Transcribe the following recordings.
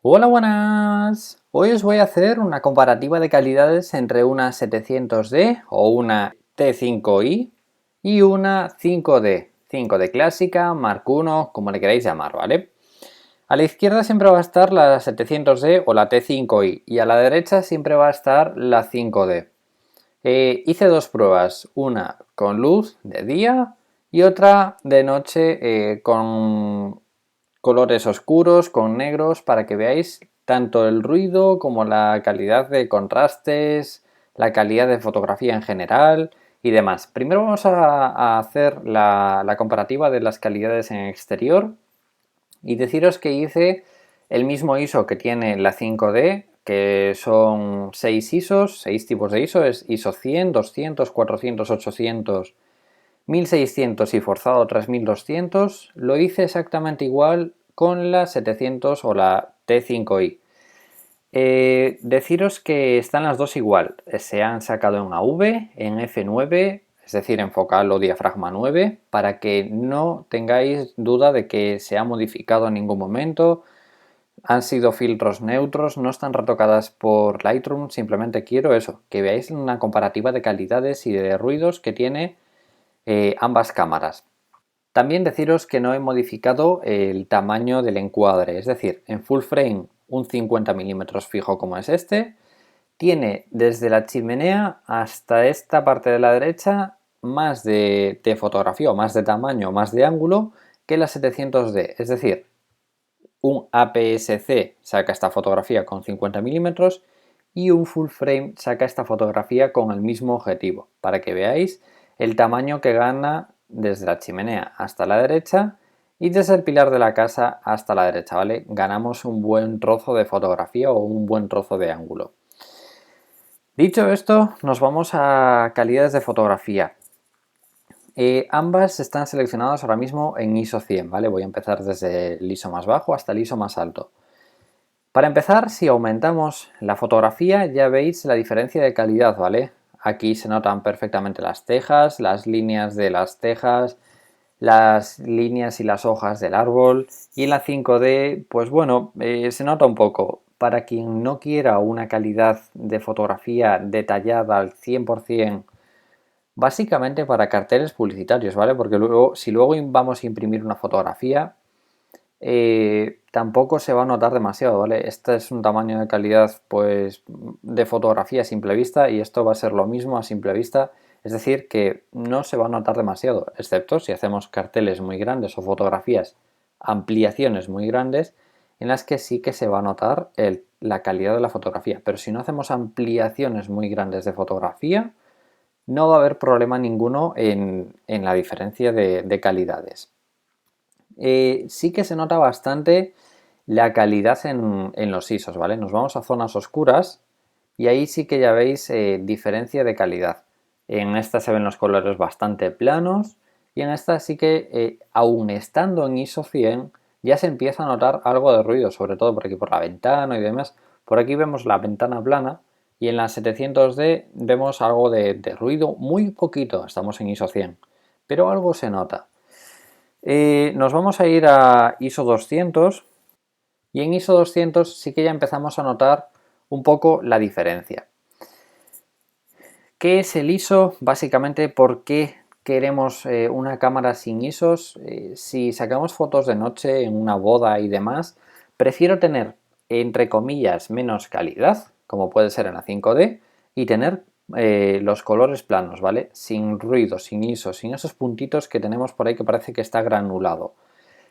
Hola, buenas. Hoy os voy a hacer una comparativa de calidades entre una 700D o una T5i y una 5D. 5D clásica, Mark I, como le queráis llamar, ¿vale? A la izquierda siempre va a estar la 700D o la T5i y a la derecha siempre va a estar la 5D. Hice dos pruebas, una con luz de día y otra de noche con colores oscuros, con negros, para que veáis tanto el ruido como la calidad de contrastes, la calidad de fotografía en general y demás. Primero vamos a hacer la comparativa de las calidades en exterior y deciros que hice el mismo ISO que tiene la 5D, que son 6 ISOs, 6 tipos de ISO, es ISO 100, 200, 400, 800, 1600 y forzado 3200. Lo hice exactamente igual con la 700 o la T5i. Deciros que están las dos igual, se han sacado en AV, en f9, es decir, en focal o diafragma 9, para que no tengáis duda de que se ha modificado en ningún momento. Han sido filtros neutros, no están retocadas por Lightroom, simplemente quiero eso, que veáis una comparativa de calidades y de ruidos que tiene ambas cámaras. También deciros que no he modificado el tamaño del encuadre, es decir, en full frame un 50 mm fijo como es este, tiene desde la chimenea hasta esta parte de la derecha más de fotografía o más de tamaño, más de ángulo que la 700D, es decir, un APS-C saca esta fotografía con 50 mm y un full frame saca esta fotografía con el mismo objetivo, para que veáis el tamaño que gana desde la chimenea hasta la derecha y desde el pilar de la casa hasta la derecha, ¿vale? Ganamos un buen trozo de fotografía o un buen trozo de ángulo. Dicho esto, nos vamos a calidades de fotografía. Ambas están seleccionadas ahora mismo en ISO 100, ¿vale? Voy a empezar desde el ISO más bajo hasta el ISO más alto. Para empezar, si aumentamos la fotografía ya veis la diferencia de calidad, ¿vale? Aquí se notan perfectamente las tejas, las líneas de las tejas, las líneas y las hojas del árbol, y en la 5D, pues bueno, se nota un poco. Para quien no quiera una calidad de fotografía detallada al 100%, básicamente para carteles publicitarios, ¿vale? Porque luego, si luego vamos a imprimir una fotografía, tampoco se va a notar demasiado, ¿vale? Este es un tamaño de calidad, pues, de fotografía a simple vista y esto va a ser lo mismo a simple vista. Es decir, que no se va a notar demasiado, excepto si hacemos carteles muy grandes o fotografías, ampliaciones muy grandes, en las que sí que se va a notar la calidad de la fotografía. Pero si no hacemos ampliaciones muy grandes de fotografía, no va a haber problema ninguno en la diferencia de calidades. Sí que se nota bastante la calidad en los ISOs, ¿vale? Nos vamos a zonas oscuras y ahí sí que ya veis diferencia de calidad. En esta se ven los colores bastante planos y en esta sí que, aún estando en ISO 100, ya se empieza a notar algo de ruido, sobre todo por aquí por la ventana y demás. Por aquí vemos la ventana plana y en la 700D vemos algo de ruido, muy poquito, estamos en ISO 100, pero algo se nota. Nos vamos a ir a ISO 200 y en ISO 200 sí que ya empezamos a notar un poco la diferencia. ¿Qué es el ISO? Básicamente, ¿por qué queremos una cámara sin ISOs? Si sacamos fotos de noche en una boda y demás, prefiero tener, entre comillas, menos calidad, como puede ser en la 5D, y tener los colores planos, ¿vale? Sin ruido, sin ISO, sin esos puntitos que tenemos por ahí que parece que está granulado.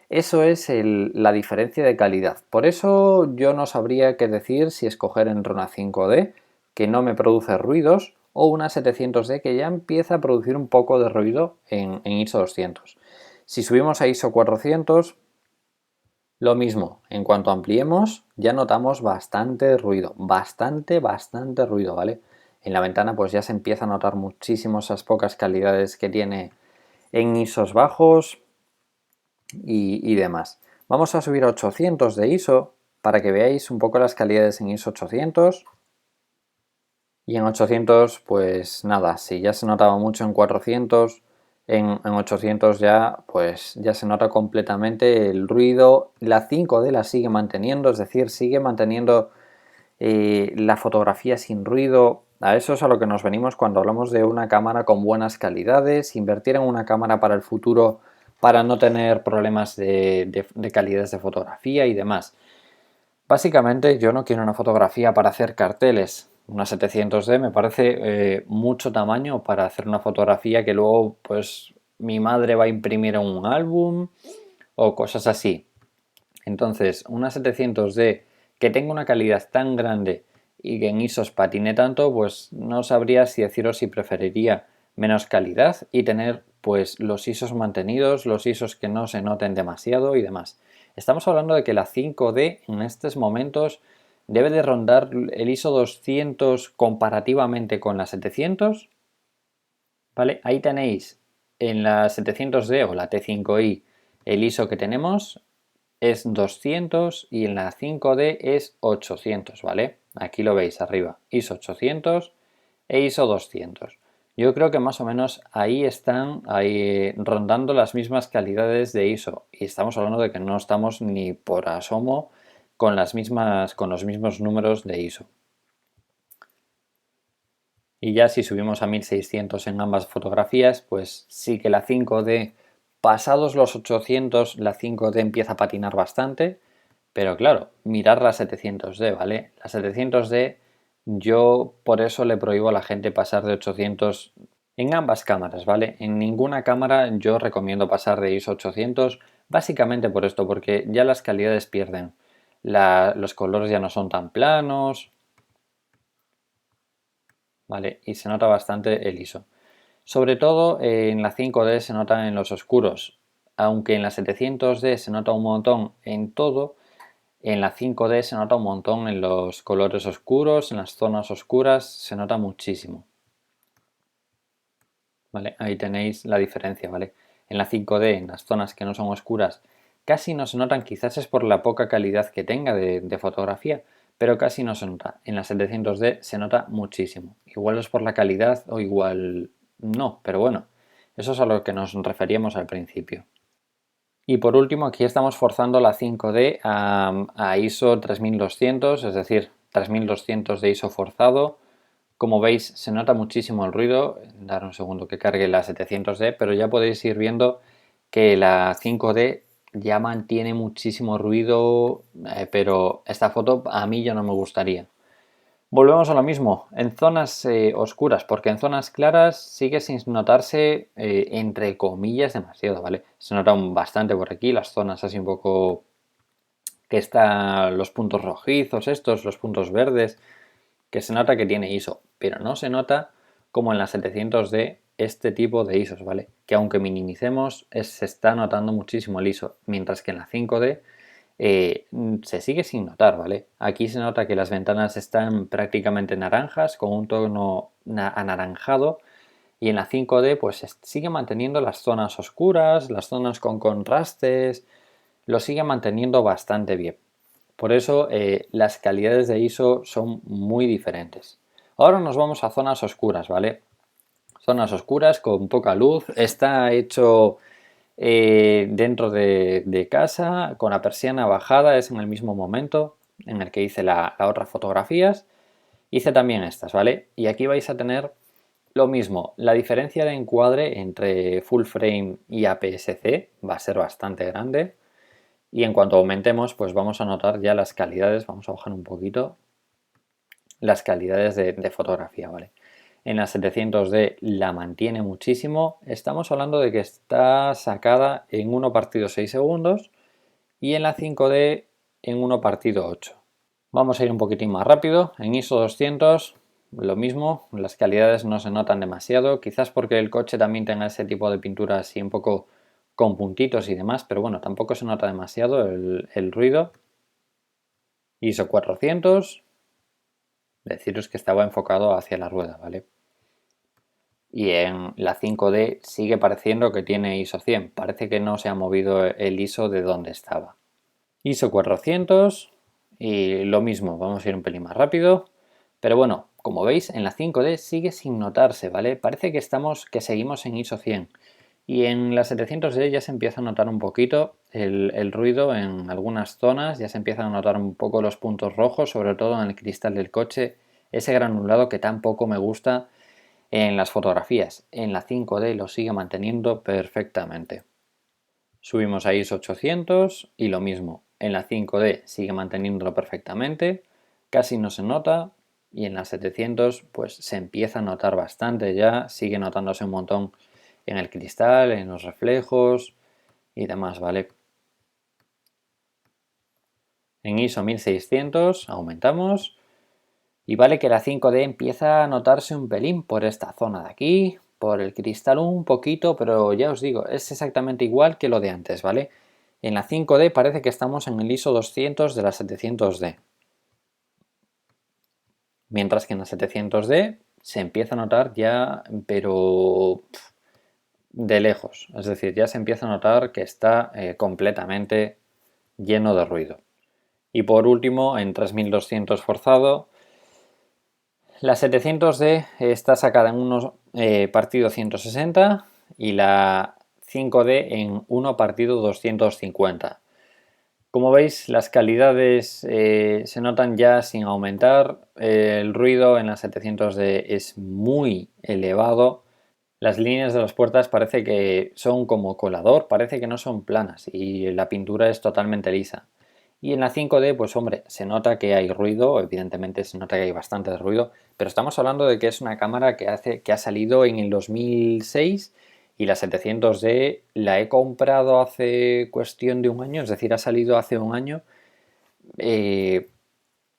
Eso es la diferencia de calidad. Por eso yo no sabría qué decir si escoger entre una 5D, que no me produce ruidos, o una 700D que ya empieza a producir un poco de ruido en ISO 200. Si subimos a ISO 400, lo mismo. En cuanto ampliemos, ya notamos bastante ruido. Bastante ruido, ¿vale? En la ventana pues ya se empieza a notar muchísimo esas pocas calidades que tiene en ISOs bajos y demás. Vamos a subir a 800 de ISO para que veáis un poco las calidades en ISO 800. Y en 800 pues nada, si ya se notaba mucho en 400, En 800 ya, pues ya se nota completamente el ruido. La 5D la sigue manteniendo, es decir, sigue manteniendo la fotografía sin ruido. A eso es a lo que nos venimos cuando hablamos de una cámara con buenas calidades, invertir en una cámara para el futuro para no tener problemas de calidades de fotografía y demás. Básicamente yo no quiero una fotografía para hacer carteles. Una 700D me parece mucho tamaño para hacer una fotografía que luego pues mi madre va a imprimir en un álbum o cosas así. Entonces, una 700D que tenga una calidad tan grande y que en ISOs patine tanto, pues no sabría si deciros si preferiría menos calidad y tener pues los ISOs mantenidos, los ISOs que no se noten demasiado y demás. Estamos hablando de que la 5D en estos momentos debe de rondar el ISO 200 comparativamente con la 700, ¿vale? Ahí tenéis en la 700D o la T5i el ISO que tenemos es 200 y en la 5D es 800, ¿vale? Aquí lo veis arriba, ISO 800 e ISO 200. Yo creo que más o menos ahí están rondando las mismas calidades de ISO y estamos hablando de que no estamos ni por asomo con los mismos números de ISO. Y ya si subimos a 1600 en ambas fotografías, pues sí que la 5D, pasados los 800, la 5D empieza a patinar bastante, pero claro, mirar la 700D, ¿vale? La 700D yo por eso le prohíbo a la gente pasar de 800 en ambas cámaras, ¿vale? En ninguna cámara yo recomiendo pasar de ISO 800, básicamente por esto, porque ya las calidades pierden. Los colores ya no son tan planos, ¿vale? Y se nota bastante el ISO. Sobre todo en la 5D se nota en los oscuros, aunque en la 700D se nota un montón en todo, en la 5D se nota un montón en los colores oscuros, en las zonas oscuras, se nota muchísimo. ¿Vale? Ahí tenéis la diferencia, ¿vale? En la 5D, en las zonas que no son oscuras, casi no se notan, quizás es por la poca calidad que tenga de fotografía, pero casi no se nota. En la 700D se nota muchísimo. Igual es por la calidad o igual no, pero bueno, eso es a lo que nos referíamos al principio. Y por último, aquí estamos forzando la 5D a ISO 3200, es decir, 3200 de ISO forzado. Como veis, se nota muchísimo el ruido. Dar un segundo que cargue la 700D, pero ya podéis ir viendo que la 5D ya mantiene muchísimo ruido, pero esta foto a mí ya no me gustaría. Volvemos a lo mismo, en zonas oscuras, porque en zonas claras sigue sin notarse, entre comillas, demasiado, ¿vale? Se nota bastante por aquí, las zonas así un poco que están los puntos rojizos estos, los puntos verdes, que se nota que tiene ISO, pero no se nota como en la 700D este tipo de ISOs, ¿vale? Que aunque minimicemos, se está notando muchísimo el ISO, mientras que en la 5D se sigue sin notar, ¿vale? Aquí se nota que las ventanas están prácticamente naranjas, con un tono anaranjado, y en la 5D pues sigue manteniendo las zonas oscuras, las zonas con contrastes, lo sigue manteniendo bastante bien. Por eso las calidades de ISO son muy diferentes. Ahora nos vamos a zonas oscuras, ¿vale? Zonas oscuras con poca luz. Está hecho dentro de casa, con la persiana bajada, es en el mismo momento en el que hice las otras fotografías. Hice también estas, ¿vale? Y aquí vais a tener lo mismo. La diferencia de encuadre entre full frame y APS-C va a ser bastante grande. Y en cuanto aumentemos, pues vamos a notar ya las calidades. Vamos a bajar un poquito las calidades de fotografía, ¿vale? En la 700D la mantiene muchísimo. Estamos hablando de que está sacada en 1 partido 6 segundos y en la 5D en 1 partido 8. Vamos a ir un poquitín más rápido. En ISO 200 lo mismo, las calidades no se notan demasiado, quizás porque el coche también tenga ese tipo de pintura así un poco con puntitos y demás, pero bueno, tampoco se nota demasiado el ruido. ISO 400, deciros que estaba enfocado hacia la rueda, ¿vale? Y en la 5D sigue pareciendo que tiene ISO 100, parece que no se ha movido el ISO de donde estaba. ISO 400 y lo mismo, vamos a ir un pelín más rápido, pero bueno, como veis en la 5D sigue sin notarse, ¿vale? Parece que seguimos en ISO 100 Y en la 700D ya se empieza a notar un poquito el ruido en algunas zonas, ya se empiezan a notar un poco los puntos rojos, sobre todo en el cristal del coche, ese granulado que tampoco me gusta en las fotografías. En la 5D lo sigue manteniendo perfectamente. Subimos a ISO 800 y lo mismo, en la 5D sigue manteniéndolo perfectamente, casi no se nota, y en la 700 pues se empieza a notar bastante ya, sigue notándose un montón en el cristal, en los reflejos y demás, ¿vale? En ISO 1600 aumentamos y vale que la 5D empieza a notarse un pelín por esta zona de aquí, por el cristal un poquito, pero ya os digo, es exactamente igual que lo de antes, ¿vale? En la 5D parece que estamos en el ISO 200 de la 700D. Mientras que en la 700D se empieza a notar ya, pero de lejos. Es decir, ya se empieza a notar que está completamente lleno de ruido. Y por último, en 3200 forzado, la 700D está sacada en uno partido 160 y la 5D en 1 partido 250. Como veis, las calidades se notan ya sin aumentar. El ruido en la 700D es muy elevado. Las líneas de las puertas parece que son como colador, parece que no son planas y la pintura es totalmente lisa. Y en la 5D, pues hombre, se nota que hay ruido, evidentemente se nota que hay bastante ruido, pero estamos hablando de que es una cámara que ha salido en el 2006 y la 700D la he comprado hace cuestión de un año, es decir, ha salido hace un año. Eh,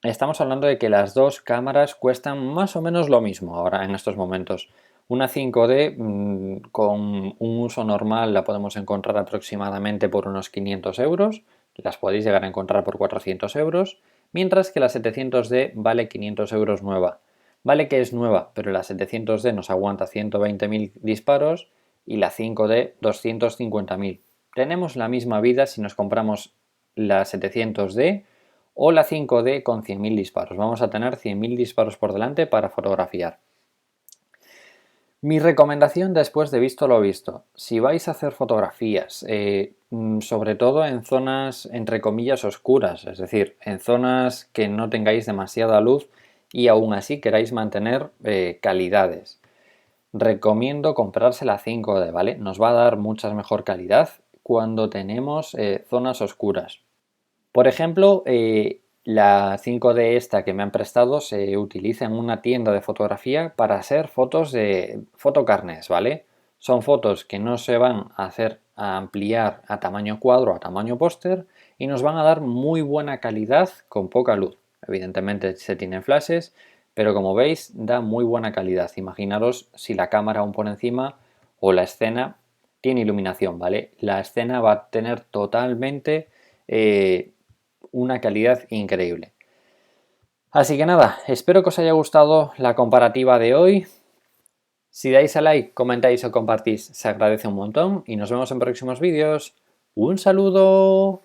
Estamos hablando de que las dos cámaras cuestan más o menos lo mismo ahora en estos momentos. Una 5D con un uso normal la podemos encontrar aproximadamente por unos 500 euros. Las podéis llegar a encontrar por 400 euros. Mientras que la 700D vale 500 euros nueva. Vale que es nueva, pero la 700D nos aguanta 120.000 disparos y la 5D 250.000. Tenemos la misma vida si nos compramos la 700D o la 5D con 100.000 disparos. Vamos a tener 100.000 disparos por delante para fotografiar. Mi recomendación después de visto lo visto, si vais a hacer fotografías, sobre todo en zonas entre comillas oscuras, es decir, en zonas que no tengáis demasiada luz y aún así queráis mantener calidades, recomiendo comprarse la 5D, ¿vale? Nos va a dar mucha mejor calidad cuando tenemos zonas oscuras. Por ejemplo, la 5D esta que me han prestado se utiliza en una tienda de fotografía para hacer fotos de fotocarnes, ¿vale? Son fotos que no se van a hacer a ampliar a tamaño cuadro, a tamaño póster y nos van a dar muy buena calidad con poca luz. Evidentemente se tienen flashes, pero como veis da muy buena calidad. Imaginaros si la cámara aún por encima o la escena tiene iluminación, ¿vale? La escena va a tener totalmente una calidad increíble. Así que nada, espero que os haya gustado la comparativa de hoy. Si dais a like, comentáis o compartís, se agradece un montón y nos vemos en próximos vídeos. ¡Un saludo!